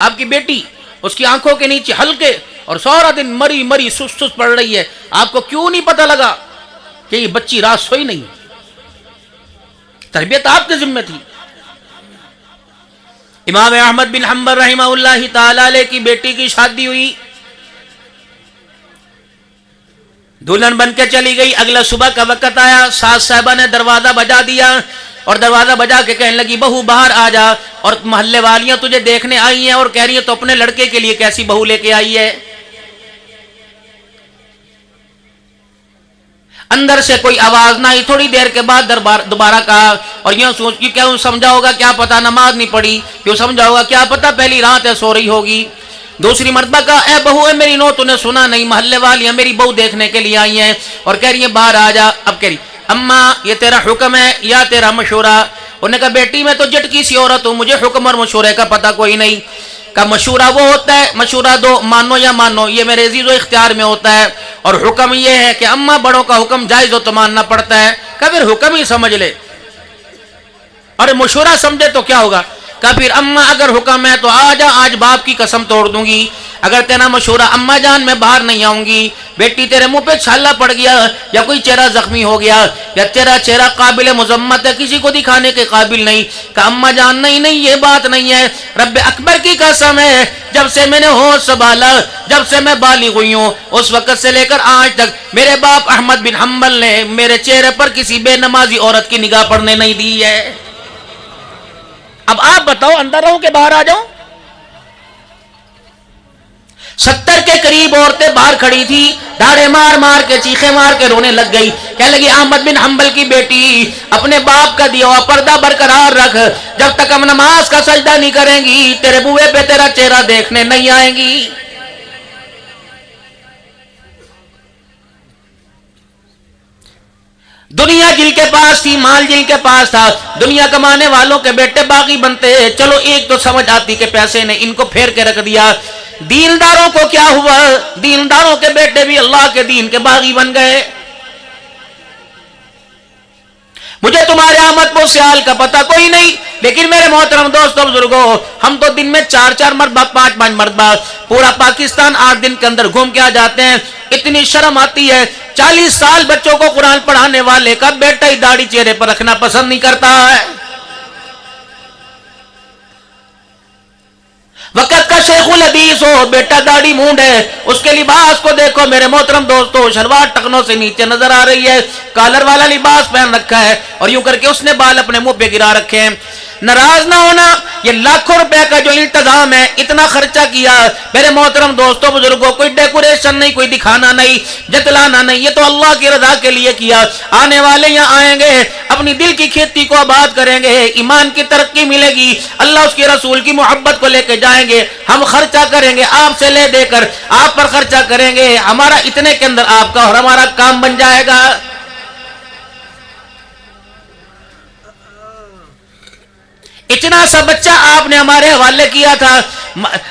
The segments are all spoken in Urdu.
آپ کی بیٹی اس کی آنکھوں کے نیچے ہلکے اور سارا دن مری مری سست سست پڑ رہی ہے، آپ کو کیوں نہیں پتا لگا کہ یہ بچی رات سوئی نہیں؟ تربیت آپ کے ذمہ تھی۔ امام احمد بن حنبل رحمہ اللہ تعالی علیہ کی بیٹی کی شادی ہوئی، دلہن بن کے چلی گئی، اگلا صبح کا وقت آیا، ساس صاحبہ نے دروازہ بجا دیا اور دروازہ بجا کے کہنے لگی بہو باہر آ جا، اور محلے والیاں تجھے دیکھنے آئی ہیں اور کہہ رہی ہیں تو اپنے لڑکے کے لیے کیسی بہو لے کے آئی ہے؟ اندر سے کوئی آواز نہ آئی، تھوڑی دیر کے بعد دوبارہ کہا، اور یوں سوچ کی کیوں سمجھا ہوگا کیا پتا نماز نہیں پڑھی، کیوں سمجھا ہوگا کیا پتا پہلی رات ہے سو رہی ہوگی۔ دوسری مرتبہ کہا اے بہو اے میری نو، تو نے سنا نہیں محلے والیاں میری بہو دیکھنے کے لیے آئی ہیں اور کہہ رہی ہیں باہر آ جا۔ اب کہہ رہی اماں یہ تیرا حکم ہے یا تیرا مشورہ؟ انہوں نے کہا بیٹی میں تو جٹکی سی عورت ہوں، مجھے حکم اور مشورے کا پتہ کوئی نہیں۔ کا مشورہ وہ ہوتا ہے، مشورہ دو مانو یا مانو، یہ میرے عزیز و اختیار میں ہوتا ہے، اور حکم یہ ہے کہ اماں بڑوں کا حکم جائز ہو تو ماننا پڑتا ہے۔ کہ پھر حکم ہی سمجھ لے، اور مشورہ سمجھے تو کیا ہوگا؟ کہ پھر اماں اگر حکم ہے تو آ جا، آج باپ کی قسم توڑ دوں گی، اگر تیرا مشورہ اماں جان میں باہر نہیں آؤں گی، بیٹی تیرے منہ پہ چھالا پڑ گیا یا کوئی چہرہ زخمی ہو گیا یا تیرا چہرہ قابل مذمت ہے کسی کو دکھانے کے قابل نہیں، کہ اماں جان نہیں نہیں یہ بات نہیں ہے، رب اکبر کی قسم ہے جب سے میں نے ہوش سنبھالا، جب سے میں بالغ ہوئی ہوں اس وقت سے لے کر آج تک میرے باپ احمد بن حنبل نے میرے چہرے پر کسی بے نمازی عورت کی نگاہ پڑنے نہیں دی ہے۔ اب آپ بتاؤ اندر رہو کہ باہر آ جاؤں؟ 70 کے قریب عورتیں باہر کھڑی تھی، داڑے مار مار کے چیخے مار کے رونے لگ گئی، کہنے لگی احمد بن حنبل کی بیٹی اپنے باپ کا دیا ہوا پردہ برقرار رکھ، جب تک ہم نماز کا سجدہ نہیں کریں گی تیرے بوئے پہ تیرا چہرہ دیکھنے نہیں آئیں گی۔ دنیا جن کے پاس تھی، مال جن کے پاس تھا، دنیا کمانے والوں کے بیٹے باغی بنتے، چلو ایک تو سمجھ آتی کہ پیسے نے ان کو پھیر کے رکھ دیا۔ دینداروں کو کیا ہوا؟ دینداروں کے بیٹے بھی اللہ کے دین کے باغی بن گئے۔ مجھے تمہارے آمد و سیال کا پتہ کوئی نہیں، لیکن میرے محترم دوستوں بزرگوں، ہم تو دن میں 4 مرتبہ 5 مرتبہ پورا پاکستان 8 دن کے اندر گھوم کے آ جاتے ہیں، اتنی شرم آتی ہے۔ 40 سال بچوں کو قرآن پڑھانے والے کا بیٹا ہی داڑھی چہرے پر رکھنا پسند نہیں کرتا ہے۔ وقت کا شیخ الحدیث ہو، بیٹا داڑھی مونڈ ہے، اس کے لباس کو دیکھو میرے محترم دوستو، شلوار ٹخنوں سے نیچے نظر آ رہی ہے، کالر والا لباس پہن رکھا ہے، اور یوں کر کے اس نے بال اپنے منہ پہ گرا رکھے ہیں۔ ناراض نہ ہونا، یہ لاکھوں روپے کا جو التزام ہے، اتنا خرچہ کیا میرے محترم دوستوں بزرگوں، کوئی ڈیکوریشن نہیں، کوئی دکھانا نہیں، جتلانا نہیں، یہ تو اللہ کی رضا کے لیے کیا۔ آنے والے یہاں آئیں گے، اپنی دل کی کھیتی کو آباد کریں گے، ایمان کی ترقی ملے گی، اللہ اس کے رسول کی محبت کو لے کے جائیں گے، ہم خرچہ کریں گے آپ سے لے دے کر، آپ پر خرچہ کریں گے، ہمارا اتنے کے اندر آپ کا اور ہمارا کام بن جائے گا۔ اتنا سا بچہ آپ نے ہمارے حوالے کیا تھا،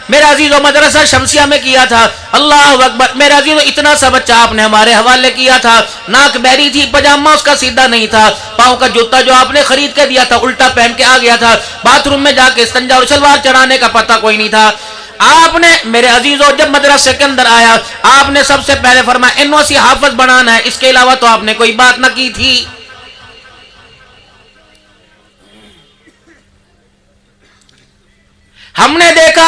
میرا عزیزو مدرسہ شمسیہ میں کیا تھا، اللہ اکبر، میرا عزیزو اتنا سا بچہ آپ نے ہمارے حوالے کیا تھا، ناک بیری تھی، پجامہ اس کا سیدھا نہیں تھا، پاؤں کا جوتا جو آپ نے خرید کے دیا تھا الٹا پہن کے آ گیا تھا، باتھ روم میں جا کے استنجا اور شلوار چڑھانے کا پتہ کوئی نہیں تھا۔ آپ نے میرے عزیزو جب مدرسے کے اندر آیا، آپ نے سب سے پہلے فرمایا NOC حافظ بنانا ہے، اس کے علاوہ تو آپ نے کوئی بات نہ کی تھی۔ ہم نے دیکھا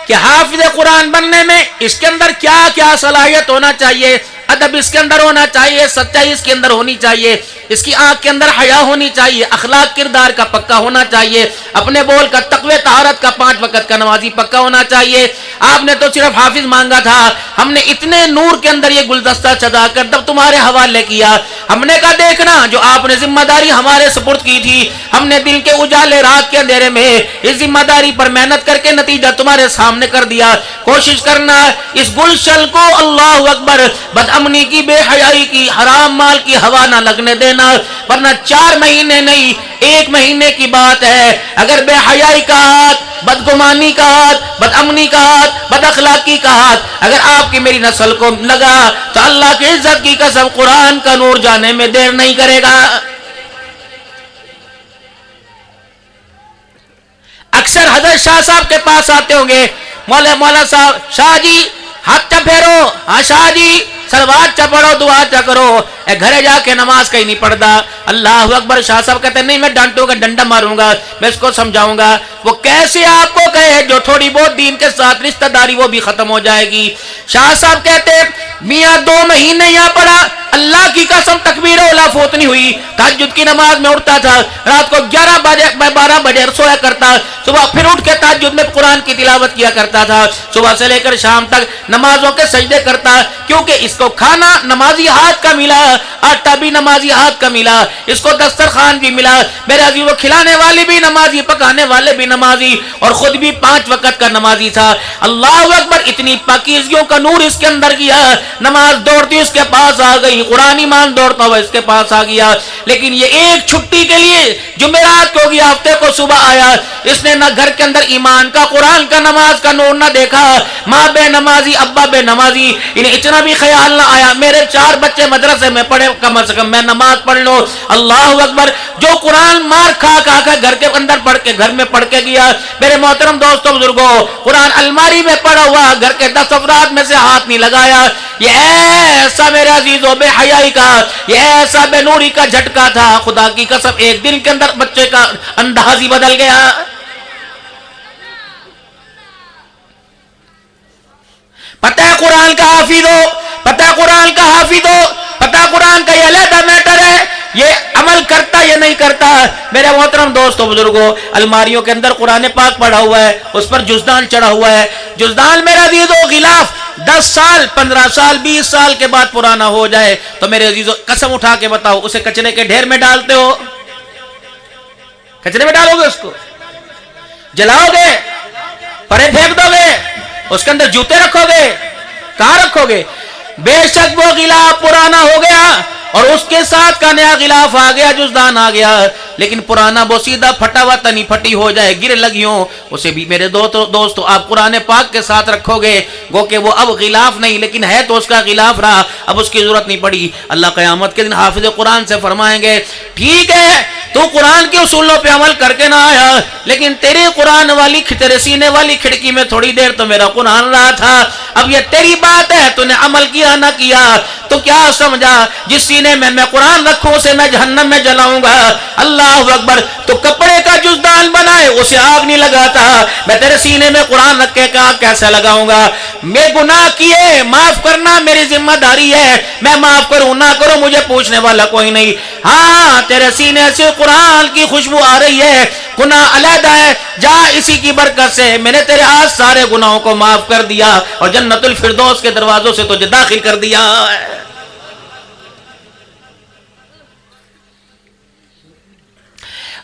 کہ حافظ قرآن بننے میں اس کے اندر کیا کیا صلاحیت ہونا چاہیے، ادب اس کے اندر ہونا چاہیے، سچائی اس کے اندر ہونی چاہیے، اس کی آنکھ کے اندر حیا ہونی چاہیے، اخلاق کردار کا پکا ہونا چاہیے، اپنے بول کا تقوی طہارت کا 5 وقت کا نمازی پکا ہونا چاہیے۔ آپ نے تو صرف حافظ مانگا تھا، ہم نے اتنے نور کے اندر یہ گلدستہ سجا کر تب تمہارے حوالے کیا۔ ہم نے کہا دیکھنا جو آپ نے ذمہ داری ہمارے سپرد کی تھی، ہم نے دل کے اجالے رات کے اندھیرے میں اس ذمہ داری پر محنت کر کے نتیجہ تمہارے سامنے کر دیا۔ کوشش کرنا اس گلشن کو اللہ اکبر بدامنی کی، بے حیائی کی، حرام مال کی ہوا نہ لگنے دینا، ورنہ 4 مہینے نہیں 1 مہینے کی بات ہے، اگر بے حیائی کا ہاتھ، بدگمانی کا ہاتھ، بدامنی کا ہاتھ، بد اخلاقی کا ہاتھ اگر آپ کی میری نسل کو لگا تو اللہ کی عزت کی قسم قرآن کا نور جانے میں دیر نہیں کرے گا۔ اکثر حضرت شاہ صاحب کے پاس آتے ہوں گے, مولا صاحب, شاہ جی ہاتھ چا پھیرو, ہاں شاہ جی سلوات چا پڑھو, دعا چا کرو. اے گھرے جا کے نماز کہیں نہیں پڑھتا. اللہ اکبر. شاہ صاحب کہتے ہیں نہیں میں ڈانٹوں گا, ڈنڈا ماروں گا, میں اس کو سمجھاؤں گا. وہ کیسے آپ کو کہے جو تھوڑی بہت دین کے ساتھ رشتہ داری وہ بھی ختم ہو جائے گی. شاہ صاحب کہتے ہیں میاں 2 مہینے یہاں پڑھا, اللہ کی قسم تکبیر اولا فوت نہیں ہوئی. تہجد کی نماز میں اٹھتا تھا, رات کو 11 بجے 12 بجے سویا کرتا, صبح پھر اٹھ کے تہجد میں قرآن کی تلاوت کیا کرتا تھا, صبح سے لے کر شام تک نمازوں کے سجدے کرتا, کیونکہ اس کو کھانا نمازی ہاتھ کا ملا, آٹا بھی نمازی ہاتھ کا ملا, اس کو دسترخوان بھی ملا. میرے عزیزو کھلانے والے بھی نمازی, پکانے والے بھی نمازی, اور خود بھی 5 وقت کا نمازی تھا. اللہ اکبر. اتنی پاکیزگیوں کا نور اس کے اندر گیا, نماز دوڑتی اس کے پاس آ گئی, قرآن ایمان دوڑتا ہوا اس کے پاس آ گیا. لیکن یہ ایک چھٹی کے لیے جمعرات کو گیا, ہفتے کو صبح آیا, اس نے نہ گھر کے اندر ایمان کا, قرآن کا, نماز کا نور نہ دیکھا. ماں بے نمازی, ابا بے نمازی, انہیں اتنا بھی خیال نہ آیا میرے 4 بچے مدرسے میں پڑھے, کم از کم میں نماز پڑھ لوں. اللہ اکبر. جو قرآن مار کھا کھا کر گھر کے اندر پڑھ کے, گھر میں پڑھ کے گیا. میرے محترم دوستوں بزرگوں, قرآن الماری میں پڑا ہوا, گھر کے 10 افراد میں سے ہاتھ نہیں لگایا. یہ ایسا میرے عزیزوں بے حیائی کا, یہ ایسا بے نوری کا جھٹکا تھا, خدا کی قسم ایک دن کے اندر بچے کا انداز ہی بدل گیا. پتہ ہے قرآن کا حافظ ہو, پتہ ہے قرآن کا حافظ ہو, پتہ ہے قرآن کا یہ علیحدہ میٹر ہے, یہ عمل کرتا یا نہیں کرتا. میرے محترم دوستو بزرگوں, الماریوں کے اندر قرآن پاک پڑھا ہوا ہے, اس پر جزدان چڑھا ہوا ہے. جزدان میرے عزیزو غلاف 10 سال 15 سال 20 سال کے بعد پرانا ہو جائے تو میرے عزیزو قسم اٹھا کے بتاؤ اسے کچرے کے ڈھیر میں ڈالتے ہو؟ کچرے میں ڈالو گے, اس کو جلاؤ گے, پرے پھینک دو گے, اس کے اندر جوتے رکھو گے, کہاں رکھو گے؟ بے شک وہ غلاف پرانا ہو گیا اور اس کے ساتھ کا نیا غلاف آ گیا, جزدان آ گیا, لیکن پرانا بوسیدہ پھٹا ہوا تنی پھٹی ہو جائے, گر لگی ہو, اسے بھی میرے دوستو آپ قرآن پاک کے ساتھ رکھو گے, گو کہ وہ اب غلاف نہیں لیکن ہے تو اس کا غلاف رہا, اب اس کی ضرورت نہیں پڑی. اللہ قیامت کے دن حافظ قرآن سے فرمائیں گے ٹھیک ہے تو قرآن کے اصولوں پہ عمل کر کے نہ آیا, لیکن تیرے قرآن والی, تیرے سینے والی کھڑکی میں تھوڑی دیر تو میرا قرآن رہا تھا, اب یہ تیری بات ہے, تو نے عمل کیا نہ کیا, تو کیا سمجھا جس سینے میں میں قرآن رکھوں اسے میں جہنم میں جلاؤں گا؟ اللہ اکبر. تو کپڑے کا جزدان بنائے اسے آگ نہیں لگاتا, میں تیرے سینے میں قرآن رکھ کے آگ کیسے لگاؤں گا؟ میں گناہ کیے, معاف کرنا میری ذمہ داری ہے, میں معاف کروں نہ کروں مجھے پوچھنے والا کوئی نہیں. ہاں تیرے سینے سے قرآن کی خوشبو آ رہی ہے, گناہ علیحدہ ہے, جا اسی کی برکت سے میں نے تیرے آج سارے گناہوں کو معاف کر دیا اور جنت الفردوس کے دروازوں سے تجھے داخل کر دیا.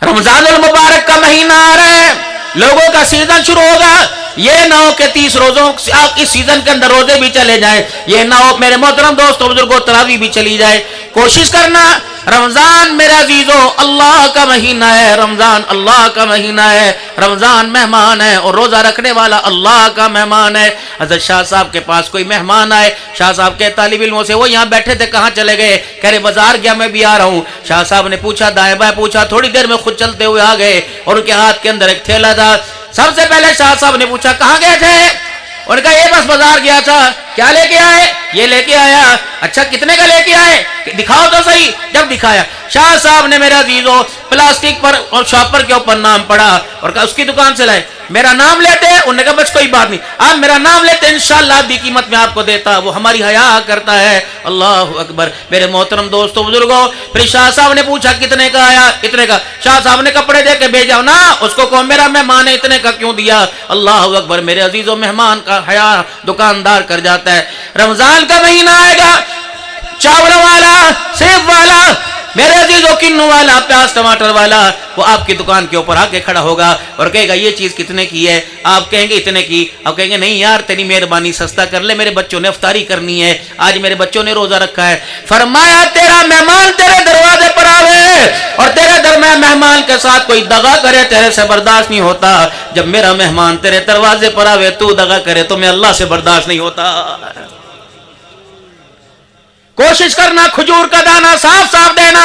رمضان المبارک کا مہینہ آ رہا ہے, لوگوں کا سیزن شروع ہوگا, یہ نہ ہو کہ 30 روزوں اس سیزن کے اندر روزے بھی چلے جائیں, یہ نہ ہو میرے محترم دوستوں بزرگوں تراویح بھی چلی جائے. کوشش کرنا, رمضان میرے عزیزو اللہ کا مہینہ ہے, رمضان اللہ کا مہینہ ہے, رمضان مہمان ہے اور روزہ رکھنے والا اللہ کا مہمان ہے. حضرت شاہ صاحب کے پاس کوئی مہمان آئے, شاہ صاحب کے طالب علموں سے, وہ یہاں بیٹھے تھے کہاں چلے گئے؟ کہہ رہے بازار گیا میں بھی آ رہا ہوں. شاہ صاحب نے پوچھا, دائیں بائیں پوچھا, تھوڑی دیر میں خود چلتے ہوئے آ گئے اور ان کے ہاتھ کے اندر ایک تھیلا تھا. سب سے پہلے شاہ صاحب نے پوچھا کہاں گئے تھے؟ اور کہا یہ بس بازار گیا تھا. کیا لے کے آئے؟ یہ لے کے آیا. اچھا کتنے کا لے کے آئے؟ دکھاؤ تو صحیح. جب دکھایا, شاہ صاحب نے میرا عزیزو پلاسٹک پر اور شاپر کے اوپر نام پڑھا اور کہا اس کی دکان سے لائے. میرا نام لیتے ہیں؟ انہوں نے کہا بس کوئی بات نہیں, آپ میرا نام لیتے انشاءاللہ آدھی قیمت میں آپ کو دیتا. وہ ہماری حیا کرتا ہے. اللہ اکبر. میرے محترم دوستو بزرگوں, پھر شاہ صاحب نے پوچھا کتنے کا آیا؟ اتنے کا. شاہ صاحب نے کپڑے دے کے بھیجا نا, اس کو کہو میرا مہمان ہے, اتنے کا کیوں دیا؟ اللہ اکبر. میرے عزیزو مسلمان کا حیا دکاندار کر جاتا ہے. رمضان کا مہینہ آئے گا, چاول والا, سیب والا, میرے عزیزو کنو والا, پیاز ٹماٹر والا, وہ آپ کی دکان کے اوپر آ کے کھڑا ہوگا اور کہے گا یہ چیز کتنے کی ہے؟ آپ کہیں گے اتنے کی. آپ کہیں گے نہیں یار تیری مہربانی سستا کر لے, میرے بچوں نے افطاری کرنی ہے, آج میرے بچوں نے روزہ رکھا ہے. فرمایا تیرا مہمان تیرے دروازے پر آوے اور تیرے درمیان مہمان کے ساتھ کوئی دغا کرے تیرے سے برداشت نہیں ہوتا. جب میرا مہمان تیرے دروازے پر آوے تو دغا کرے تو میں اللہ سے برداشت نہیں ہوتا. کوشش کرنا کھجور کا دانہ صاف صاف دینا.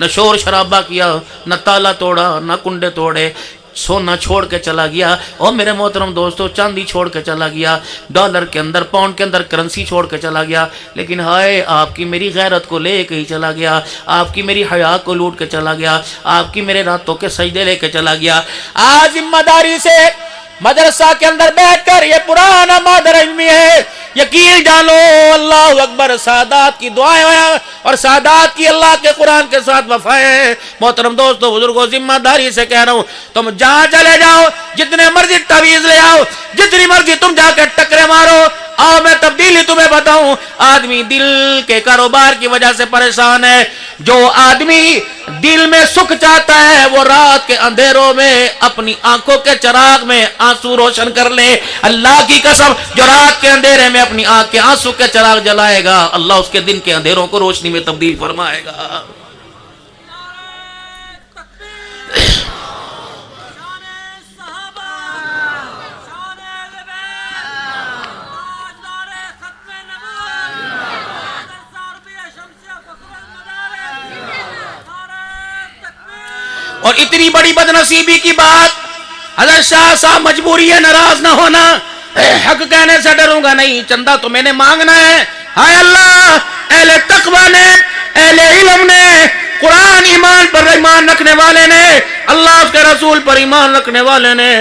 نہ شور شرابہ کیا، نہ تالا توڑا، نہ کنڈے توڑے، سونا چھوڑ کے چلا گیا۔ اور میرے محترم دوستو، چاندی چھوڑ کے چلا گیا، ڈالر کے اندر، پاؤنڈ کے اندر کرنسی چھوڑ کے چلا گیا، لیکن ہائے آپ کی میری غیرت کو لے کے ہی چلا گیا، آپ کی میری حیا کو لوٹ کے چلا گیا، آپ کی میرے راتوں کے سجدے لے کے چلا گیا۔ آج ذمہ داری سے مدرسہ کے اندر بیٹھ کر یہ پرانا مادر علمی ہے، یقین جانو اللہ اکبر، سادات کی دعائیں اور سادات کی اللہ کے قرآن کے ساتھ وفائیں۔ محترم دوستو بزرگوں، ذمہ داری سے کہہ رہا ہوں، تم جہاں چلے جاؤ، جتنے مرضی تعویذ لے آؤ، جتنی مرضی تم جا کے ٹکرے مارو، آؤ میں تبدیلی تمہیں بتاؤں۔ آدمی دل کے کاروبار کی وجہ سے پریشان ہے۔ جو آدمی دل میں سکھ چاہتا ہے وہ رات کے اندھیروں میں اپنی آنکھوں کے چراغ میں آنسو روشن کر لے۔ اللہ کی قسم، جو رات کے اندھیرے میں اپنی آنکھ کے آنسو کے چراغ جلائے گا، اللہ اس کے دن کے اندھیروں کو روشنی میں تبدیل فرمائے گا۔ اور اتنی بڑی بدنصیبی کی بات، حضرت شاہ صاحب مجبوری ہے ناراض نہ ہونا، حق کہنے سے ڈروں گا نہیں، چندہ تو میں نے مانگنا ہے۔ ہائے اللہ، اہل تقوی نے، اہل علم نے، قرآن ایمان پر ایمان رکھنے والے نے، اللہ اس کے رسول پر ایمان رکھنے والے نے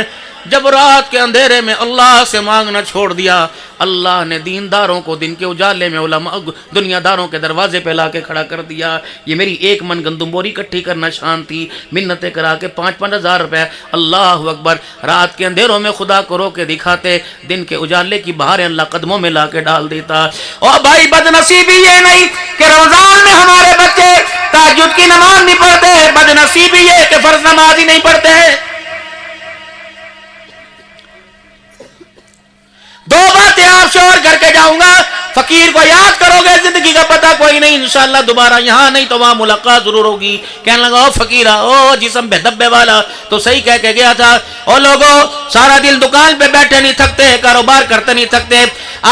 جب رات کے اندھیرے میں اللہ سے مانگنا چھوڑ دیا، اللہ نے دینداروں کو دن کے اجالے میں علماء دنیا داروں کے دروازے پہ لا کے کھڑا کر دیا۔ یہ میری ایک من گندم بوری اکٹھی کرنا شان تھی، منتیں کرا کے 5-5 ہزار روپے، اللہ اکبر، رات کے اندھیروں میں خدا کو رو کے دکھاتے، دن کے اجالے کی بہاریں اللہ قدموں میں لا کے ڈال دیتا۔ اور بھائی بدنصیبی یہ نہیں کہ رمضان میں ہمارے بچے تہجد کی نماز نہیں پڑھتے، بدنصیبی یہ کہ فرض نماز ہی نہیں پڑھتے۔ دو باتیں آپ سے اور کر کے جاؤں گا، فقیر کو یاد کرو گے، زندگی کا پتہ کوئی نہیں، انشاءاللہ دوبارہ یہاں نہیں تو وہاں ملاقات ضرور ہوگی۔ کہنے لگا او فقیرہ، او جسم بے دبے والا، تو صحیح کہہ کے گیا تھا۔ او لوگوں، سارا دن دکان پہ بیٹھے نہیں تھکتے، کاروبار کرتے نہیں تھکتے،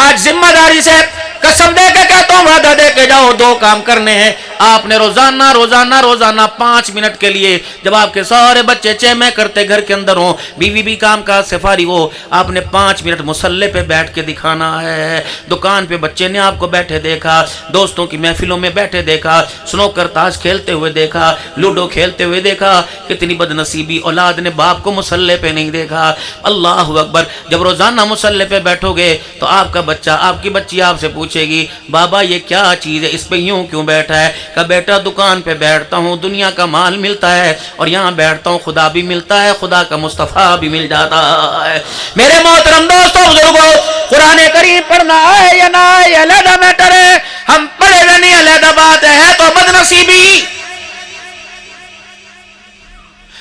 آج ذمہ داری سے قسم دے کے کہتا ہوں، وعدہ دے کے جاؤ، 2 کام کرنے ہیں آپ نے روزانہ 5 منٹ کے لیے، جب آپ کے سارے بچے چیمے کرتے گھر کے اندر ہوں، بیوی بھی کام کاج سے فارغ ہو، آپ نے 5 منٹ مصلے پہ بیٹھ کے دکھانا ہے۔ دکان پہ بچے نے آپ کو بیٹھے دیکھا، دوستوں کی محفلوں میں بیٹھے دیکھا، سنوکر تاش کھیلتے ہوئے دیکھا، لوڈو کھیلتے ہوئے دیکھا، کتنی بدنصیبی اولاد نے باپ کو مصلے پہ نہیں دیکھا۔ اللہ اکبر، جب روزانہ مصلے پہ بیٹھو گے تو آپ کا بچہ، آپ کی بچی آپ سے پوچھے گی، بابا یہ کیا چیز ہے، اس پہ یوں کیوں بیٹھا ہے؟ کہ بیٹا دکان پہ بیٹھتا ہوں، دنیا کا مال ملتا ہے، اور یہاں بیٹھتا ہوں خدا بھی ملتا ہے، خدا کا مصطفیٰ بھی مل جاتا ہے۔ میرے محترم دوستوں بزرگوں، قرآن کریم پڑھنا ہے یا نہ ہے یہ علیحدہ میٹر ہے، ہم پڑھے گا نہیں علیحدہ بات ہے تو بدنصیبی۔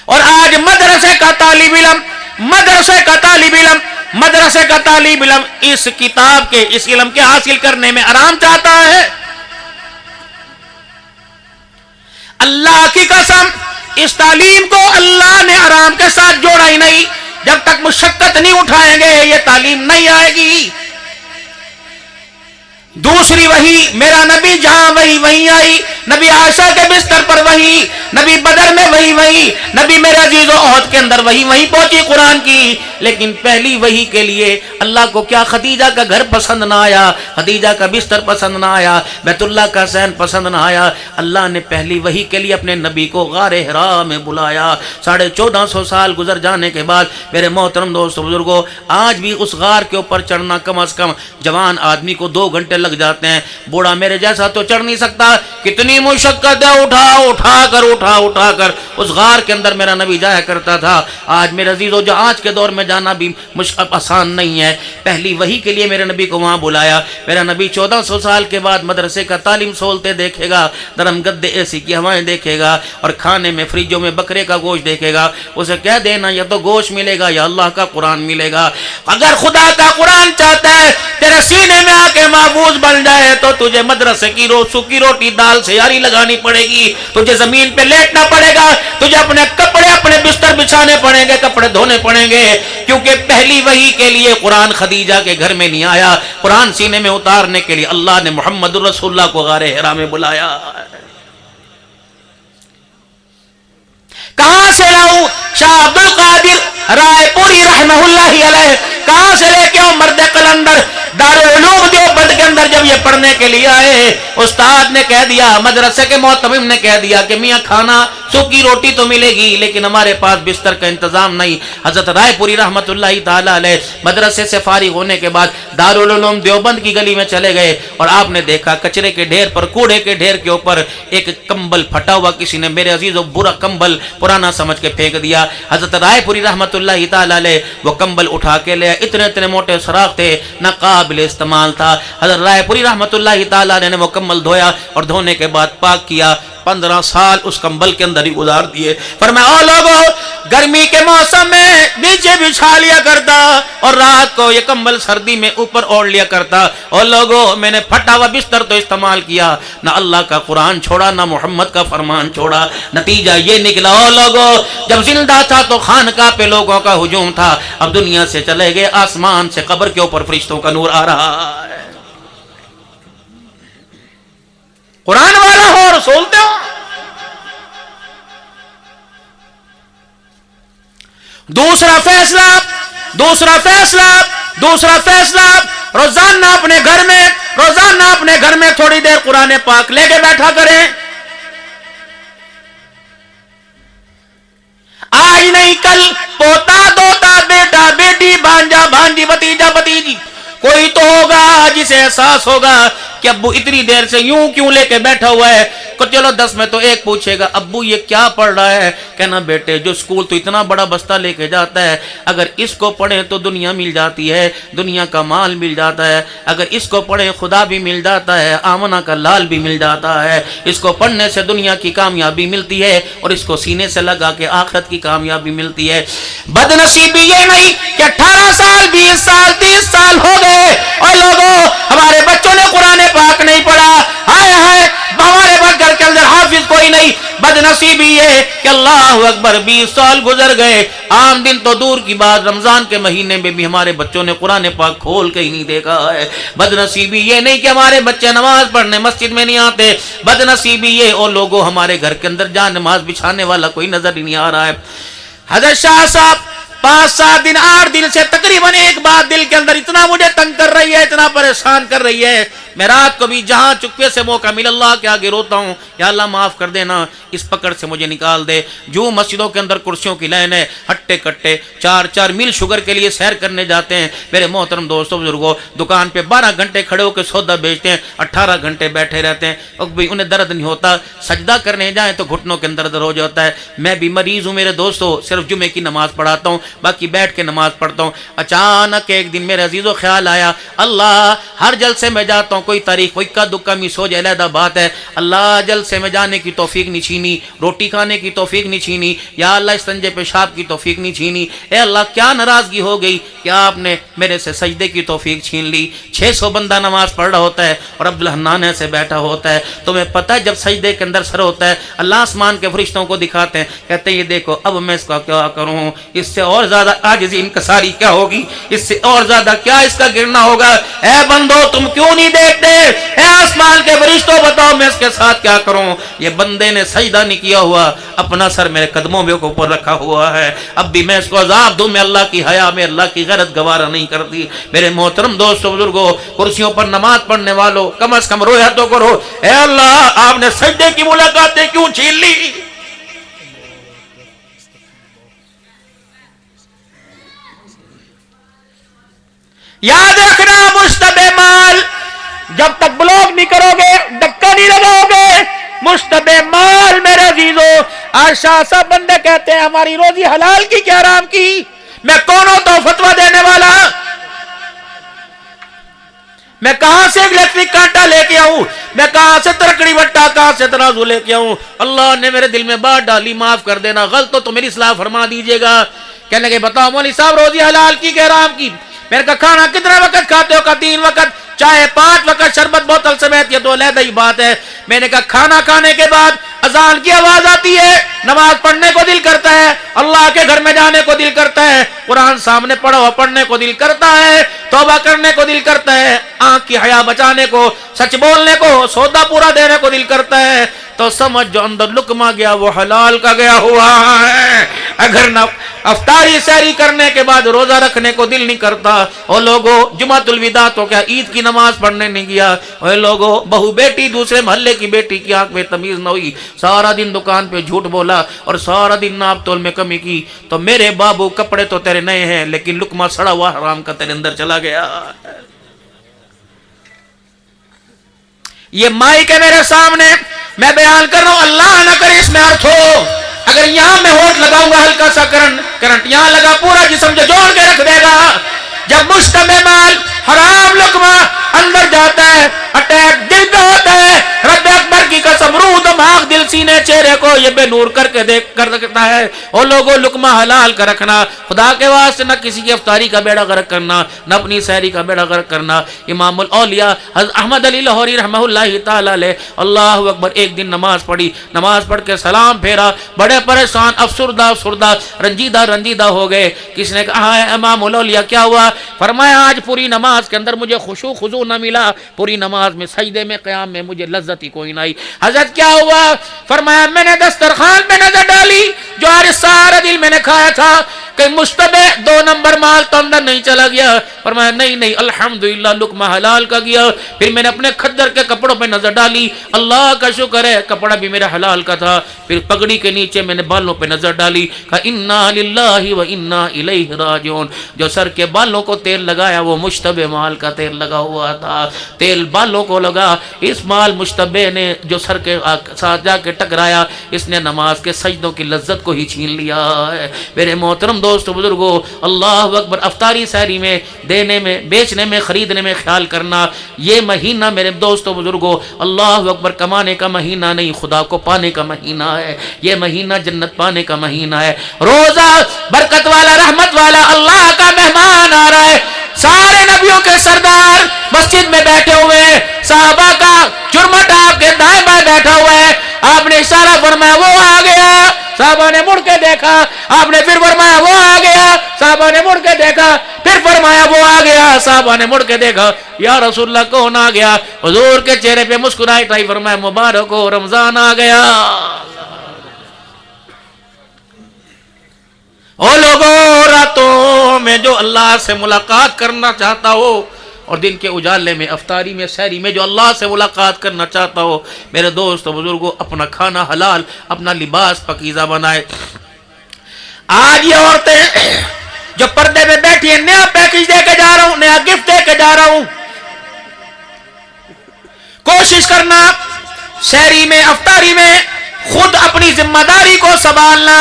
اور آج مدرسے کا طالب علم اس کتاب کے، اس علم کے حاصل کرنے میں آرام چاہتا ہے۔ اللہ کی قسم، اس تعلیم کو اللہ نے آرام کے ساتھ جوڑا ہی نہیں، جب تک مشقت نہیں اٹھائیں گے یہ تعلیم نہیں آئے گی۔ دوسری وحی، میرا نبی جہاں وہی آئی، نبی عائشہ کے بستر پر وحی، نبی بدر میں وحی، نبی میرا عزیز و عہد کے اندر وحی پہنچی قرآن کی۔ لیکن پہلی وحی کے لیے اللہ کو کیا خدیجہ کا گھر پسند نہ آیا، خدیجہ کا بستر پسند نہ آیا، بیت اللہ کا صحن پسند نہ آیا، اللہ نے پہلی وحی کے لیے اپنے نبی کو غار حرا میں بلایا۔ 1450 سال گزر جانے کے بعد میرے محترم دوست بزرگوں، آج بھی اس غار کے اوپر چڑھنا کم از کم جوان آدمی کو 2 گھنٹے لگ جاتے ہیں، بوڑھا میرے جیسا تو چڑھ نہیں سکتا۔ کتنی مشقت ہے، اٹھا کر اس غار کے اندر میرا نبی جایا کرتا تھا۔ آج میرے عزیزو، جو آج کے دور میں جانا بھی آسان نہیں ہے، پہلی وحی کے لیے میرے نبی کو وہاں بلایا۔ میرا نبی 1400 سال کے بعد مدرسے کا تعلیم سولتے دیکھے گا، نرم گدے ایسی کی ہوائیں دیکھے گا، اور کھانے میں فریجوں میں بکرے کا گوشت دیکھے گا، اسے کہہ دینا یا تو گوشت ملے گا یا اللہ کا قرآن ملے گا۔ اگر خدا کا قرآن چاہتا ہے تیرے سینے میں آ کے محفوظ بن جائے تو تجھے مدرسے کی سوکھی روٹی دال سے یاری لگانی پڑے گی، تجھے زمین پہ لیٹنا پڑے گا، تجھے اپنے کپڑے، اپنے بستر بچھانے پڑیں گے، کپڑے دھونے پڑیں گے، کیونکہ پہلی وحی کے لیے قرآن خدیجہ کے گھر میں نہیں آیا، قرآن سینے میں اتارنے کے لیے اللہ نے محمد الرسول اللہ کو غار حرا میں بلایا۔ کہاں سے لاؤں؟ شاہ عبد القادر رائے پوری رحمہ اللہ علیہ کہاں سے لے کے آؤں؟ مرد قلندر دارالعلوم دیوبند کے اندر جب یہ پڑھنے کے لیے آئے، استاد نے کہہ دیا، مدرسے کے معتمم نے کہہ دیا کہ میاں کھانا سوکھی روٹی تو ملے گی لیکن ہمارے پاس بستر کا انتظام نہیں۔ حضرت رائے پوری رحمت اللہ تعالی علیہ مدرسے سے فارغ ہونے کے بعد دارالعلوم دیوبند کی گلی میں چلے گئے اور آپ نے دیکھا کچرے کے ڈھیر پر، کوڑے کے ڈھیر کے اوپر ایک کمبل پھٹا ہوا کسی نے، میرے عزیزو برا کمبل پرانا سمجھ کے پھینک دیا۔ حضرت رائے پوری رحمت اللہ تعالی علیہ وہ کمبل اٹھا کے لے، اتنے موٹے سراخ تھے، نہ قابل استعمال تھا۔ حضرت رائے پوری رحمت اللہ تعالی علیہ نے وہ کمبل دھویا اور دھونے کے بعد پاک کیا، 15 سال اس کمبل کے اندر ہی گزار دیے۔ فرمایا او لوگو، گرمی کے موسم میں نیچے بچھا لیا کرتا اور رات کو یہ کمبل سردی میں اوپر اوڑھ لیا کرتا۔ او لوگو، میں نے پھٹا ہوا بستر تو استعمال کیا، نہ اللہ کا قرآن چھوڑا نہ محمد کا فرمان چھوڑا، نتیجہ یہ نکلا او لوگو، جب زندہ تھا تو خانقاہ پہ لوگوں کا ہجوم تھا، اب دنیا سے چلے گئے، آسمان سے قبر کے اوپر فرشتوں کا نور آ رہا ہے۔ قرآن والا ہو، رسول تے ہو۔ دوسرا فیصلہ، روزانہ اپنے گھر میں تھوڑی دیر قرآن پاک لے کے بیٹھا کریں۔ آج نہیں کل، پوتا دوتا بیٹا بیٹی بھانجا بھانجی بھتیجا بھتیجی کوئی تو ہوگا جسے احساس ہوگا کہ ابو اتنی دیر سے یوں کیوں لے کے بیٹھا ہوا ہے۔ چلو 10 میں تو ایک پوچھے گا ابو یہ کیا پڑھ رہا ہے؟ کہنا بیٹے جو اسکول تو اتنا بڑا بستہ لے کے جاتا ہے، اگر اس کو پڑھیں تو دنیا مل جاتی ہے، دنیا کا مال مل جاتا ہے، اگر اس کو پڑھیں خدا بھی مل جاتا ہے، آمنہ کا لال بھی مل جاتا ہے، اس کو پڑھنے سے دنیا کی کامیابی ملتی ہے اور اس کو سینے سے لگا کے آخرت کی کامیابی ملتی ہے۔ بد نصیبی یہ نہیں کہ 18 سال 20 سال 30 سال ہو گئے اور لوگوں ہمارے بچوں نے قرآن پاک نہیں پڑھا، ہائے ہائے ہمارے گھر کے اندر حافظ کوئی نہیں۔ بد نصیبی یہ کہ اللہ اکبر 20 سال گزر گئے، عام دن تو دور کی بات، رمضان کے مہینے میں بھی ہمارے بچوں نے قرآن پاک کھول کے ہی نہیں دیکھا ہے۔ بد نصیبی یہ نہیں کہ ہمارے بچے نماز پڑھنے مسجد میں نہیں آتے، بد نصیبی یہ اور لوگوں ہمارے گھر کے اندر جہاں نماز بچھانے والا کوئی نظر ہی نہیں آ رہا ہے۔ حضرت شاہ صاحب 5-7 دن 8 دن سے تقریباً ایک بات دل کے اندر اتنا مجھے تنگ کر رہی ہے، اتنا پریشان کر رہی ہے، میں رات کو بھی جہاں چپکے سے موقع مل اللہ کے آگے روتا ہوں، یا اللہ معاف کر دینا، اس پکڑ سے مجھے نکال دے۔ جو مسجدوں کے اندر کرسیوں کی لائن ہے، ہٹے کٹے 4-4 میل شوگر کے لیے سیر کرنے جاتے ہیں میرے محترم دوستوں بزرگوں، دکان پہ 12 گھنٹے کھڑے ہو کے سودا بیچتے ہیں، 18 گھنٹے بیٹھے رہتے ہیں، اور بھی انہیں درد نہیں ہوتا، سجدہ کرنے جائیں تو گھٹنوں کے اندر درد ہو جاتا ہے۔ میں بھی مریض ہوں میرے دوستوں، صرف جمعے کی نماز پڑھاتا ہوں، باقی بیٹھ کے نماز پڑھتا ہوں۔ اچانک ایک دن میرے عزیزوں خیال آیا، اللہ ہر جلسے میں جاتا ہوں کوئی تاریخ کوئی کا دکا مس ہو جائے علیحدہ بات ہے، اللہ جلسے میں جانے کی توفیق نہیں چھینی، روٹی کھانے کی توفیق نہیں چھینی، یا اللہ استنجے پیشاب کی توفیق نہیں چھینی، اے اللہ کیا ناراضگی ہو گئی کہ آپ نے میرے سے سجدے کی توفیق چھین لی۔ 600 بندہ نماز پڑھ رہا ہوتا ہے اور عبد الحنان ایسے بیٹھا ہوتا ہے، تمہیں پتہ ہے جب سجدے کے اندر سر ہوتا ہے اللہ آسمان کے فرشتوں کو دکھاتے ہیں، کہتے ہیں یہ دیکھو اب میں اس کا کیا کروں، اس سے اور زیادہ عاجزی انکساری کیا ہوگی، اس سے اور زیادہ کیا اس کا گرنا ہوگا، اے بندو تم کیوں نہیں دیکھتے، اے آسمان کے فرشتوں بتاؤ میں اس کے ساتھ کیا کروں۔ یہ بندے نے سجدہ نہیں کیا ہوا، اپنا سر میرے قدموں میں اوپر رکھا ہوا ہے، اب بھی میں اس کو عذاب دوں، میں اللہ کی حیا میں اللہ کی غیرت گوارا نہیں کرتی۔ میرے محترم دوستو بزرگوں، کرسیوں پر نماز پڑھنے والوں کم از کم رویا تو کرو، اے اللہ آپ نے سجدے کی ملاقاتیں کیوں چھین لی۔ یاد رکھنا مشتبہ مال، جب تک بلاک نہیں کرو گے، دکا نہیں لگاؤ گے، مشتبہ مال میرے عزیزو، آج شاہ صاحب بندے کہتے ہیں ہماری روزی حلال کی کیا حرام کی، میں کون ہوتا ہوں فتویٰ دینے والا، میں کہاں سے الیکٹرک کانٹا لے کے آؤں، میں کہاں سے ترکڑی وٹا کہاں سے ترازو لے کے آؤں، اللہ نے میرے دل میں بات ڈالی، معاف کر دینا، غلط ہو تو میری اصلاح فرما دیجئے گا۔ کہنے کے بتاؤ مولوی صاحب روزی حلال کی کہ حرام کی، میں نے کہا کھانا کتنے وقت کھاتے ہو؟ کہا 3 وقت۔ چاہے 5 وقت شربت بوتل سمیت، یہ تو علیحدہ ہی بات ہے۔ میں نے کہا کھانا کھانے کے بعد اذان کی آواز آتی ہے، نماز پڑھنے کو دل کرتا ہے، اللہ کے گھر میں جانے کو دل کرتا ہے، قرآن سامنے پڑھا ہوا پڑھنے کو دل کرتا ہے، توبہ کرنے کو دل کرتا ہے، آنکھ کی حیا بچانے کو، سچ بولنے کو، سودا پورا دینے کو دل کرتا ہے، تو سمجھ جو اندر لقمہ گیا وہ حلال کا گیا ہوا ہے۔ اگر نہ افطاری سحری کرنے کے بعد روزہ رکھنے کو دل نہیں کرتا، اور لوگوں جمعۃ الوداع تو کیا عید کی نماز پڑھنے نہیں گیا، اور لوگوں بہو بیٹی دوسرے محلے کی بیٹی کی آنکھ میں تمیز نہ ہوئی، سارا دن دکان پہ جھوٹ بولا اور سارا دن ناپ تول میں کمی کی، تو میرے بابو کپڑے تو تیرے نئے ہیں لیکن لقمہ سڑا ہوا حرام کا تیرے اندر چلا گیا۔ یہ مائک ہے میرے سامنے، میں بیان کر رہا ہوں، اللہ نہ کرے اس میں ارتھ ہو، اگر یہاں میں ہوٹ لگاؤں گا ہلکا سا کرنٹ یہاں لگا پورا جسم جو جوڑ کے رکھ دے گا۔ جب مشتبہ مال حرام لقمہ اندر جاتا ہے، اٹیک دل پہ ہوتا ہے، رب اکبر کی قسم روح دماغ دل سینے چہرے کو یہ بے نور کر کے دیکھ کر رکھتا ہے۔ اور لوگوں لقمہ حلال کا رکھنا، خدا کے واسطے نہ کسی کی افطاری کا بیڑا غرق کرنا، نہ اپنی سحری کا بیڑا غرق کرنا۔ امام الاولیاء حضرت احمد علی لاہوری رحمہ اللہ تعالی علیہ، اللہ اکبر، ایک دن نماز پڑھی، نماز پڑھ کے سلام پھیرا، بڑے پریشان، افسردہ رنجیدہ ہو گئے۔ کس نے کہا ہے امام الاولیاء کیا ہوا؟ فرمایا آج پوری نماز کے اندر مجھے خشوع خضوع نہ ملا، پوری نماز میں سجدے میں قیام میں مجھے لذت ہی کوئی نہ آئی۔ حضرت کیا ہوا؟ فرمایا میں نے دسترخوان پہ نظر ڈالی، جو آج سارا دل میں نے کھایا تھا، کہ مشتبہ 2 نمبر مال تو اندر نہیں چلا گیا۔ فرمایا نہیں الحمدللہ لقمہ حلال کا گیا۔ پھر میں نے اپنے خدر کے کپڑوں پہ نظر ڈالی، اللہ کا شکر ہے کپڑا بھی میرا حلال کا تھا۔ پھر پگڑی کے نیچے میں نے بالوں پہ نظر ڈالی، کہا انا للہ و انا الیہ راجعون۔ جو سر کے بالوں کو تیل لگایا وہ مشتبہ مال کا تیل لگا ہوا تھا، تیل بالوں کو لگا، اس مال مشتبہ نے جو سر کے ساتھ جا کے ٹکرایا، اس نے نماز کے سجدوں کی لذت کو ہی چھین لیا ہے۔ میرے محترم دوستو بزرگو، اللہ اکبر، افطاری سحری میں دینے میں، بیچنے میں، خریدنے میں خیال کرنا۔ یہ مہینہ میرے دوستو بزرگو اللہ اکبر کمانے کا مہینہ نہیں، خدا کو پانے کا مہینہ ہے۔ یہ مہینہ جنت پانے کا مہینہ ہے۔ روزہ برکت والا، رحمت والا، اللہ کا مہمان آ رہا ہے۔ سارے نبیوں کے سردار مسجد میں بیٹھے ہوئے، صحابہ کا چرمٹ آپ کے دائیں بائیں بیٹھا ہوا ہے، آپ نے اشارہ فرمایا وہ آ گیا، صحابہ نے مڑ کے دیکھا، آپ نے پھر فرمایا وہ آ گیا، صحابہ نے مڑ کے دیکھا، پھر فرمایا وہ آ گیا، صحابہ نے مڑ کے دیکھا، یا رسول اللہ کون آ گیا؟ حضور کے چہرے پہ مسکراہٹ آئی، فرمایا مبارک ہو رمضان آ گیا۔ او لوگوں، راتوں میں جو اللہ سے ملاقات کرنا چاہتا ہو، اور دن کے اجالے میں، افطاری میں، سحری میں جو اللہ سے ملاقات کرنا چاہتا ہو، میرے دوست و بزرگوں، اپنا کھانا حلال، اپنا لباس پاکیزہ بنائے۔ آج یہ عورتیں جو پردے میں بیٹھی ہیں، نیا پیکج دے کے جا رہا ہوں، نیا گفٹ دے کے جا رہا ہوں، کوشش کرنا سحری میں، افطاری میں خود اپنی ذمہ داری کو سنبھالنا۔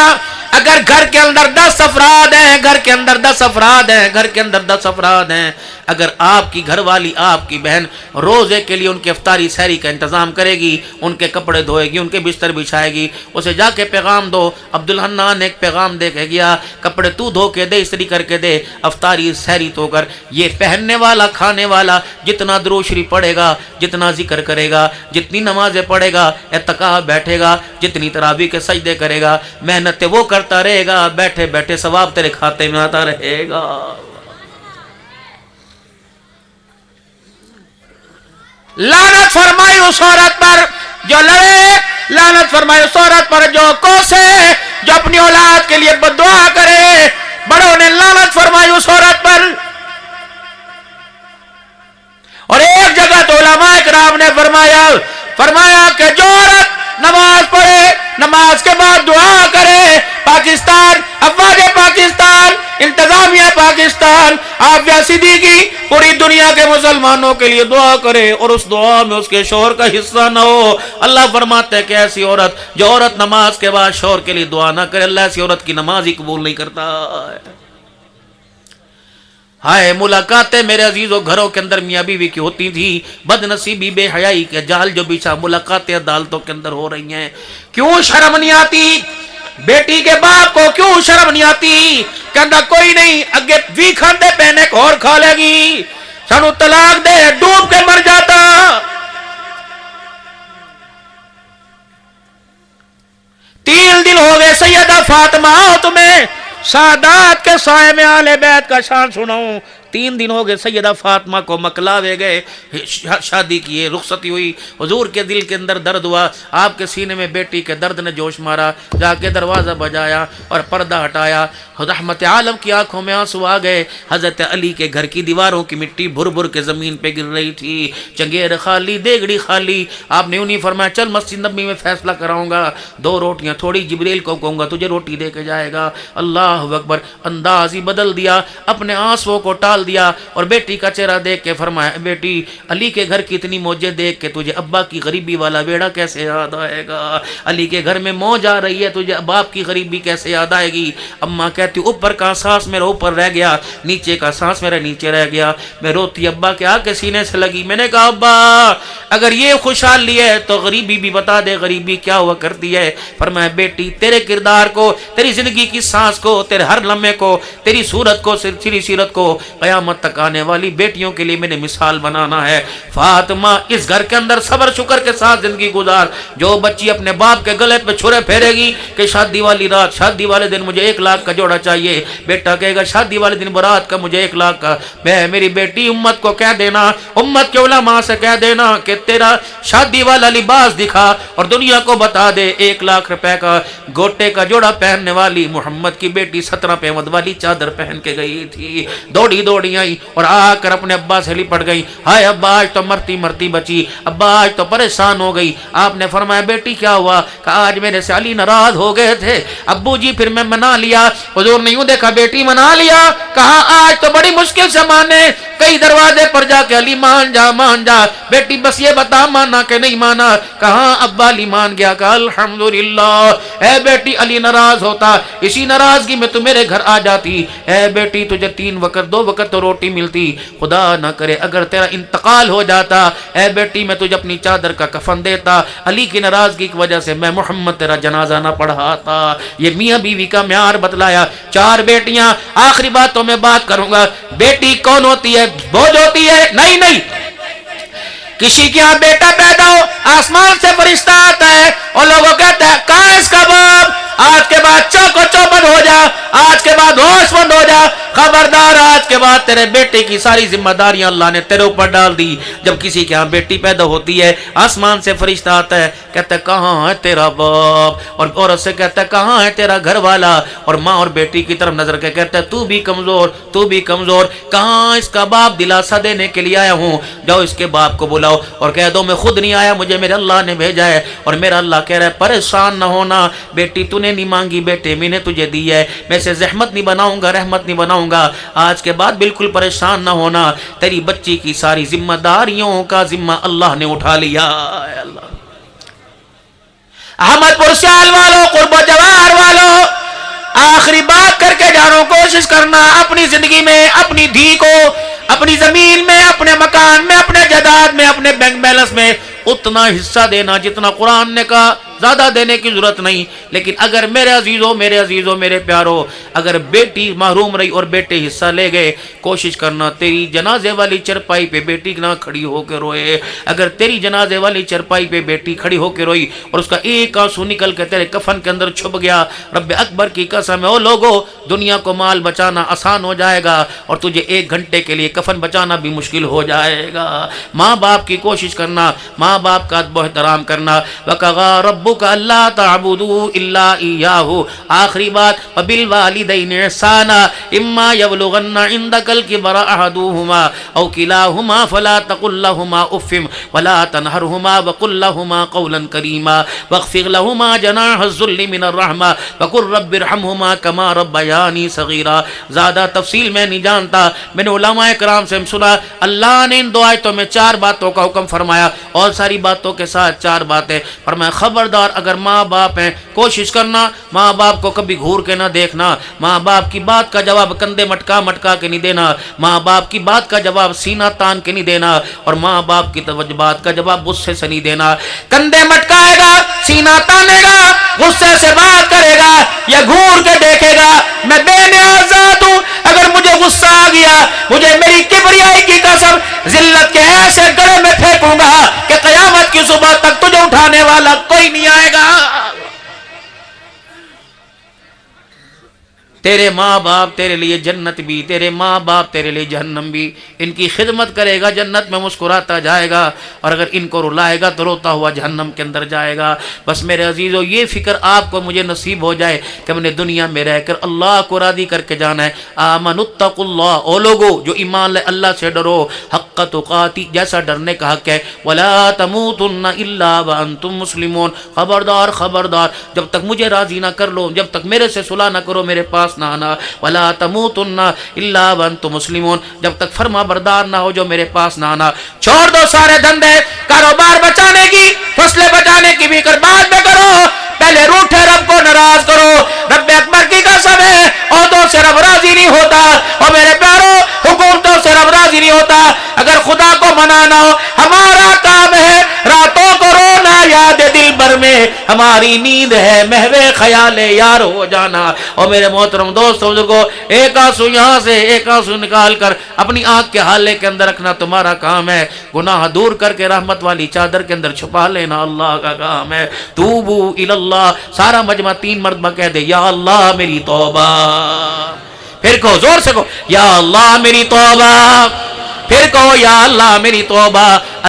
اگر گھر کے اندر 10 افراد ہیں، گھر کے اندر 10 افراد ہیں، گھر کے اندر 10 افراد ہیں، اگر آپ کی گھر والی، آپ کی بہن روزے کے لیے ان کے افطاری سحری کا انتظام کرے گی، ان کے کپڑے دھوئے گی، ان کے بستر بچھائے گی، اسے جا کے پیغام دو۔ عبدالحنان ایک پیغام دے کے گیا، کپڑے تو دھو کے دے، استری کر کے دے، افطاری سحری تو کر۔ یہ پہننے والا، کھانے والا جتنا درود شریف پڑھے گا، جتنا ذکر کرے گا، جتنی نمازیں پڑھے گا، اعتکاف بیٹھے گا، جتنی تراویح کے سجدے کرے گا، محنتیں وہ کرتا رہے گا، بیٹھے بیٹھے ثواب تیرے کھاتے میں آتا رہے گا۔ لعنت فرمائی اس عورت پر جو لڑے، لعنت فرمائی اس عورت پر جو کوسے، جو اپنی اولاد کے لیے بددعا کرے۔ بڑوں نے لعنت فرمائی اس عورت پر۔ اور ایک جگہ تو علماء کرام نے فرمایا کہ جو عورت نماز پڑھے، نماز کے بعد دعا کرے، پاکستان، افواج پاکستان، انتظامیہ پاکستان، عافیہ صدیقی پوری دنیا کے مسلمانوں کے لیے دعا کرے، اور اس دعا میں اس کے شوہر کا حصہ نہ ہو۔ اللہ فرماتے ہیں کہ ایسی عورت، جو عورت نماز کے بعد شوہر کے لیے دعا نہ کرے، اللہ ایسی عورت کی نماز ہی قبول نہیں کرتا ہے۔ ہائے ملاقاتیں میرے عزیزوں گھروں کے اندر میاں بیوی کی ہوتی تھی، بد نصیبی، بے حیائی کے جال جو بچھا، ملاقاتیں عدالتوں کے اندر ہو رہی ہیں۔ کیوں شرم نہیں آتی؟ بیٹی کے باپ کو کیوں شرم نہیں آتی؟ کہنا کوئی نہیں، اگے بھی کھاندے پہنے کو اور کھا لے گی، سانو طلاق دے ڈوب کے مر جاتا. تین دن ہو گئے سیدہ فاطمہ، آؤ تمہیں سادات کے سائے میں آل بیت کا شان سناؤں. 3 دن ہو گئے سیدہ فاطمہ کو مکلاوے گئے، شادی کیے، رخصتی ہوئی. حضور کے دل کے اندر درد ہوا، آپ کے سینے میں بیٹی کے درد نے جوش مارا. جا کے دروازہ بجایا اور پردہ ہٹایا. رحمت عالم کی آنکھوں میں آنسو آ گئے. حضرت علی کے گھر کی دیواروں کی مٹی بھر بھر کے زمین پہ گر رہی تھی. چنگیر خالی، دیگڑی خالی. آپ نے انہیں فرمایا چل مسجد نبوی میں فیصلہ کراؤں گا، 2 روٹیاں تھوڑی، جبریل کو کہوں گا تجھے روٹی دے کے جائے گا. اللہ اکبر. انداز ہی بدل دیا، اپنے آنسوؤں کو ٹال دیا اور بیٹی کا چہرہ دیکھ کے فرمایا بیٹی علی کے گھر کی اتنی موجیں دیکھ کے تجھے ابا کی غریبی والا بیڑا کیسے یاد آئے گا؟ علی کے گھر میں موج آ رہی ہے، تجھے باپ کی غریبی کیسے یاد آئے گی؟ اماں کہتی اوپر کا سانس میرا اوپر رہ گیا، نیچے کا سانس میرا نیچے رہ گیا. میں روتی ابا کے آ کے سینے سے لگی. میں نے کہا ابا اگر یہ خوشحالی ہے تو غریبی بھی بتا دے، غریبی کیا ہوا کرتی ہے. فرمایا بیٹی تیرے کردار کو، تیری زندگی کی سانس کو، تیرے ہر لمحے کو، تیری صورت کو، تیری سیرت کو قیامت تک آنے والی بیٹیوں کے لیے میں نے مثال بنانا ہے. فاطمہ اس گھر کے اندر صبر شکر کے ساتھ زندگی گزار. جو بچی اپنے باپ کے گلے پہ چھرے پھیرے گی کہ شادی والی رات، شادی والے دن مجھے 1 لاکھ کا جوڑا چاہیے، بیٹا کہے گا شادی والے دن برات کا مجھے 1 لاکھ کا. میں میری بیٹی امت کو کہہ دینا، امت کے علماء سے کہہ دینا کہ تیرا شادی والا لباس دکھا اور دنیا کو بتا دے 1 لاکھ روپے کا گوٹے کا جوڑا پہننے والی محمد کی بیٹی 17 پیمد والی چادر پہن کے گئی تھی. دوڑی دوڑی آئی اور آ کر اپنے ابا سے لپٹ گئی. ہائے ابا آج تو مرتی مرتی بچی، ابا آج تو پریشان ہو گئی. آپ نے فرمایا بیٹی کیا ہوا؟ کہا آج میرے سے علی ناراض ہو گئے تھے ابو جی، پھر میں منا لیا. حضور نے یوں دیکھا بیٹی منا لیا؟ کہا آج تو بڑی مشکل سے مانے، کئی دروازے پر جا کے علی مان جا مان جا. بیٹی بس یہ بتا مانا کہ نہیں مانا؟ کہا ابا علی مان گیا. کہا الحمدللہ. اے بیٹی علی ناراض ہوتا، اسی ناراضگی میں تو میرے گھر آ جاتی. اے بیٹی تجھے 3 وقت 2 وقت تو روٹی ملتی. خدا نہ کرے اگر تیرا انتقال ہو جاتا، اے بیٹی میں تجھے اپنی چادر کا کفن دیتا. علی کی ناراضگی کی وجہ سے میں محمد تیرا جنازہ نہ پڑھاتا. یہ میاں بیوی کا معیار بتلایا. 4 بیٹیاں. آخری باتوں میں بات کروں گا. بیٹی کون ہوتی ہے؟ بوجھ ہوتی ہے؟ نہیں نہیں. کسی کے یہاں بیٹا پیدا ہو، آسمان سے فرشتہ آتا ہے اور لوگوں کہتے ہیں کہاں ہے اس کا باپ؟ آج کے بعد چوک و چوبند ہو جا، آج کے بعد ہوش مند ہو جا. خبردار، آج کے بعد تیرے بیٹے کی ساری ذمہ داریاں اللہ نے تیرے اوپر ڈال دی. جب کسی کے ہاں بیٹی پیدا ہوتی ہے، آسمان سے فرشتہ آتا ہے، کہتا ہے کہاں ہے تیرا باپ؟ اور عورت سے کہتا ہے کہاں ہے تیرا گھر والا؟ اور ماں اور بیٹی کی طرف نظر کے کہتا ہے تو بھی کمزور، تو بھی کمزور. کہاں اس کا باپ؟ دلاسا دینے کے لیے آیا ہوں. جاؤ اس کے باپ کو بلاؤ اور کہہ دو میں خود نہیں آیا، مجھے میرے اللہ نے بھیجا ہے. اور میرا اللہ کہہ رہا ہے پریشان نہ ہونا بیٹی، تو نے نہیں مانگی بیٹے میں نے تجھے دی ہے. میں سے زحمت نہیں بناؤں گا، رحمت نہیں بناؤں گا. آج کے بعد بالکل پریشان نہ ہونا، تیری بچی کی ساری ذمہ داریوں کا ذمہ اللہ نے اٹھا لیا. اللہ احمد پور سیال والوں، قرب و جوار والوں، آخری بات کر کے جا رہا ہوں، کوشش کرنا اپنی زندگی میں اپنی دھی کو اپنی زمین میں، اپنے مکان میں، اپنے جائیداد میں، اپنے بینک بیلنس میں اتنا حصہ دینا جتنا قرآن نے کہا. زیادہ دینے کی ضرورت نہیں. لیکن اگر میرے عزیزوں میرے پیاروں، اگر بیٹی محروم رہی اور بیٹے حصہ لے گئے، کوشش کرنا تیری جنازے والی چرپائی پہ بیٹی نہ کھڑی ہو کے روئے. اگر تیری جنازے والی چرپائی پہ بیٹی کھڑی ہو کے روئی اور اس کا ایک آنسو نکل کے تیرے کفن کے اندر چھپ گیا، رب اکبر کی قسم ہے او لوگو، دنیا کو مال بچانا آسان ہو جائے گا اور تجھے 1 گھنٹے کے لیے کفن بچانا بھی مشکل ہو جائے گا. ماں باپ کی کوشش کرنا، ماں باپ کا ادب و احترام کرنا. وَقَضَىٰ رَبُّكَ أَلَّا تَعْبُدُوا إِلَّا إِيَّاهُ. آخری بات وَبِالْوَالِدَيْنِ إِحْسَانًا إِمَّا يَبْلُغَنَّ عِندَكَ الْكِبَرَ أَحَدُهُمَا أَوْ كِلَاهُمَا فَلَا تَقُل لَّهُمَا أُفٍّ وَلَا تَنْهَرْهُمَا وَقُل لَّهُمَا قَوْلًا كَرِيمًا وَاخْفِضْ لَهُمَا جَنَاحَ الذُّلِّ مِنَ الرَّحْمَةِ وَقُل رَّبِّ ارْحَمْهُمَا كَمَا رَبَّيَانِي صَغِيرًا. زیادہ تفصیل میں نہیں جانتا، میں نے علماء کرام سے سنا اللہ نے ان 2 آیتوں میں 4 باتوں کا حکم فرمایا اور ساری باتوں کے ساتھ 4 باتیں فرمایا. خبردار اگر ماں باپ ہیں کوشش کرنا ماں باپ کو کبھی گھور کے نہ دیکھنا. ماں باپ کی بات کا جواب کندھے مٹکا مٹکا کے نہیں دینا. ماں باپ کی بات کا جواب سینہ تان کے نہیں دینا. اور ماں باپ کی بات کا جواب غصے سے نہیں دینا. کندھے مٹکائے گا، سینہ تانے گا، غصے سے بات کرے گا یا گھور کے دیکھے گا. میں بے نیاز ذات ہوں، اگر مجھے غصہ آ گیا, مجھے میری کبریائی کی قسم ذلت کے ایسے گڑے میں پھینکوں گا کہ قیامت کی صبح تک تجھے اٹھانے والا کوئی نہیں آئے گا. تیرے ماں باپ تیرے لیے جنت بھی, تیرے ماں باپ تیرے لیے جہنم بھی. ان کی خدمت کرے گا جنت میں مسکراتا جائے گا, اور اگر ان کو رلائے گا تو روتا ہوا جہنم کے اندر جائے گا. بس میرے عزیزو, یہ فکر آپ کو مجھے نصیب ہو جائے کہ ہم نے دنیا میں رہ کر اللہ کو راضی کر کے جانا ہے. آمنوا اتقوا اللہ, او لوگو جو ایمان لے اللہ سے ڈرو, حق تقاتی, جیسا ڈرنے کا حق ہے. ولا تموتن الا وانتم مسلمون, خبردار خبردار, جب تک مجھے راضی نہ کر لو, جب تک میرے سے صلح نہ کرو, میرے پاس نہ آنا. ولا تموتن الا وانتم مسلمون, جب تک فرما بردار نہ ہو جو میرے پاس نہ آنا. چھوڑ دو سارے دھندے, کاروبار بچانے کی, فصلیں بچانے کی بھی کر بعد میں کرو, پہلے روٹھے رب کو ناراض کرو. رب اکبر کی قسم ہے, عہدوں سے رب راضی نہیں ہوتا, اور میرے پیارو حکومتوں سے رب راضی نہیں ہوتا. اگر خدا کو منانا ہو, ہمارا کام ہے راتوں کو رونا یاد دل بھر میں, ہماری نیند ہے محو خیال یار ہو جانا. اور میرے محترم دوستوں بزرگوں, ایک آنسو یہاں سے ایک آنسو نکال کر اپنی آنکھ کے حالے کے اندر رکھنا تمہارا کام ہے. گناہ دور کر کے رحمت والی چادر کے اندر چھپا لینا اللہ کا کام ہے. توبو اللہ, سارا مجمع 3 مرتبہ کہہ دے, یا اللہ میری توبہ. پھر کہو زور سے, کہو یا اللہ میری توبہ. پھر کہو یا اللہ میری توبہ.